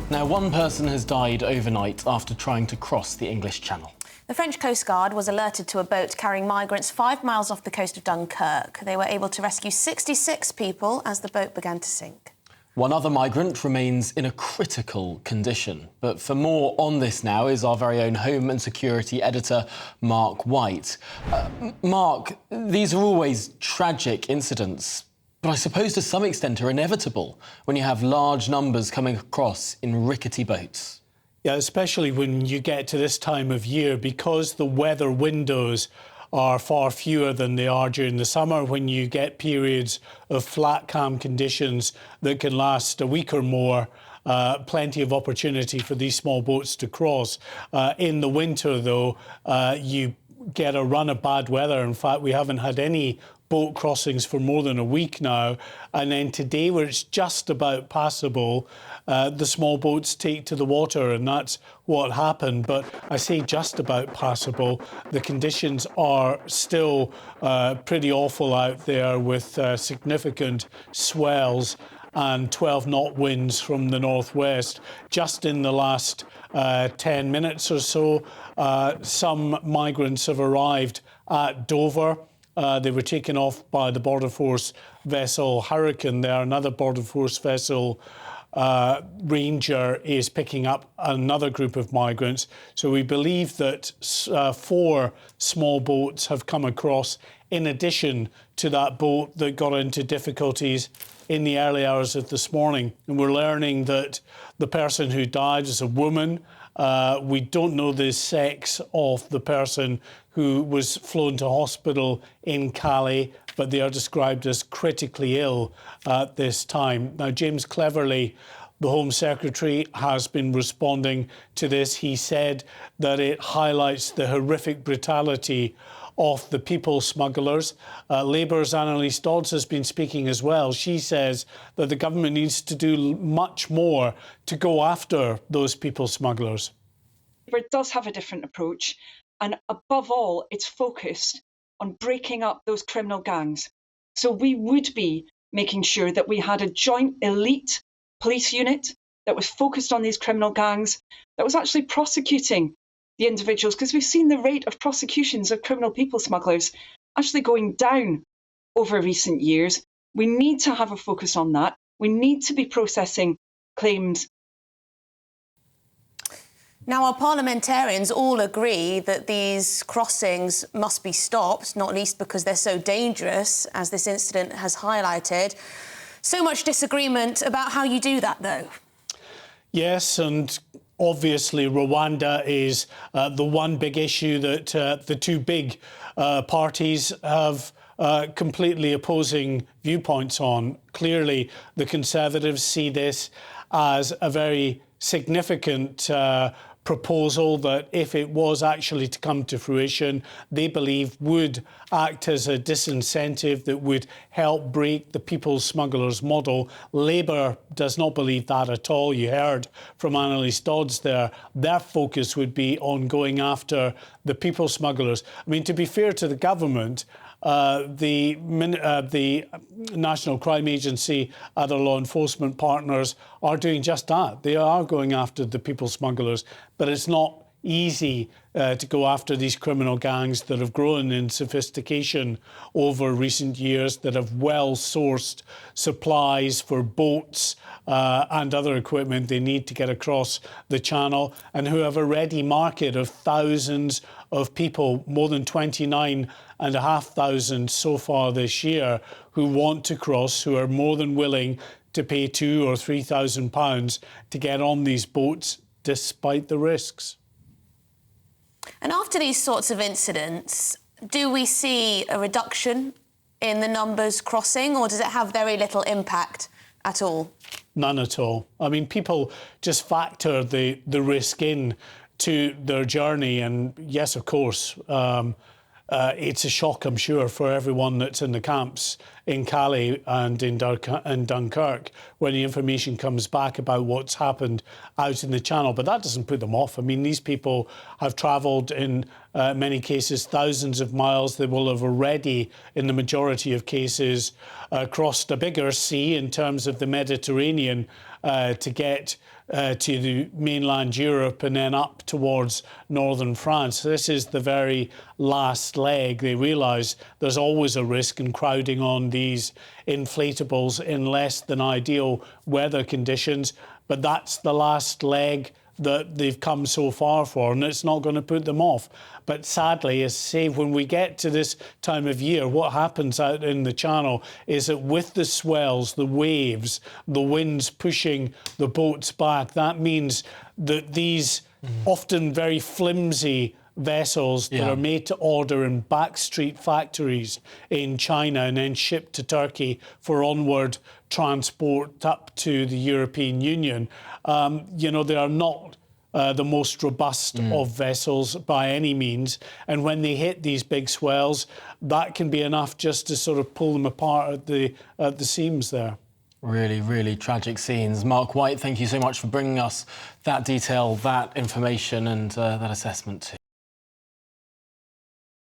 Now, one person has died overnight after trying to cross the English Channel. The French Coast Guard was alerted to a boat carrying migrants 5 miles off the coast of Dunkirk. They were able to rescue 66 people as the boat began to sink. One other migrant remains in a critical condition. But for more on this now is our very own Home and Security editor, Mark White. Mark, these are always tragic incidents, but I suppose to some extent are inevitable when you have large numbers coming across in rickety boats. Yeah, especially when you get to this time of year, because the weather windows are far fewer than they are during the summer, when you get periods of flat, calm conditions that can last a week or more. Plenty of opportunity for these small boats to cross. In the winter, though, you get a run of bad weather. In fact, we haven't had any boat crossings for more than a week now. And then today, where it's just about passable, the small boats take to the water, and that's what happened. But I say just about passable. The conditions are still pretty awful out there, with significant swells and 12-knot winds from the northwest. Just in the last 10 minutes or so, some migrants have arrived at Dover. They were taken off by the Border Force vessel Hurricane there. Another Border Force vessel, Ranger, is picking up another group of migrants. So we believe that 4 small boats have come across, in addition to that boat that got into difficulties in the early hours of this morning. And we're learning that the person who died is a woman. We don't know the sex of the person who was flown to hospital in Calais, but they are described as critically ill at this time. Now, James Cleverly, the Home Secretary, has been responding to this. He said that it highlights the horrific brutality of the people smugglers. Labour's Annalise Dodds has been speaking as well. She says that the government needs to do much more to go after those people smugglers. It does have a different approach, and above all, it's focused on breaking up those criminal gangs. So we would be making sure that we had a joint elite police unit that was focused on these criminal gangs, that was actually prosecuting the individuals, because we've seen the rate of prosecutions of criminal people smugglers actually going down over recent years. We need to have a focus on that. We need to be processing claims. Now, our parliamentarians all agree that these crossings must be stopped, not least because they're so dangerous, as this incident has highlighted. So much disagreement about how you do that, though. Yes, and obviously Rwanda is the one big issue that the two big parties have completely opposing viewpoints on. Clearly, the Conservatives see this as a very significant proposal that, if it was actually to come to fruition, they believe would act as a disincentive that would help break the people smugglers model. Labour does not believe that at all. You heard from Annalise Dodds there. Their focus would be on going after the people smugglers. I mean, to be fair to the government, the National Crime Agency, other law enforcement partners are doing just that. They are going after the people smugglers, but it's not easy to go after these criminal gangs that have grown in sophistication over recent years, that have well-sourced supplies for boats and other equipment they need to get across the channel, and who have a ready market of thousands of people, more than 29,500 so far this year, who want to cross, who are more than willing to pay £2,000 or £3,000 to get on these boats, despite the risks. And after these sorts of incidents, do we see a reduction in the numbers crossing, or does it have very little impact at all? None at all. I mean, people just factor the risk in to their journey. And yes, of course, it's a shock, I'm sure, for everyone that's in the camps in Calais and in Dunkirk when the information comes back about what's happened out in the Channel. But that doesn't put them off. I mean, these people have travelled, in many cases, thousands of miles. They will have already, in the majority of cases, crossed a bigger sea in terms of the Mediterranean to get to the mainland Europe and then up towards northern France. This is the very last leg. They realise there's always a risk in crowding on these inflatables in less than ideal weather conditions, but that's the last leg that they've come so far for, and it's not going to put them off. But sadly, as I say, when we get to this time of year, what happens out in the Channel is that with the swells, the waves, the winds pushing the boats back, that means that these often very flimsy vessels that are made to order in backstreet factories in China and then shipped to Turkey for onward transport up to the European Union, you know, they are not the most robust of vessels by any means. And when they hit these big swells, that can be enough just to sort of pull them apart at the seams there. Really, really tragic scenes. Mark White, thank you so much for bringing us that detail, that information and that assessment too.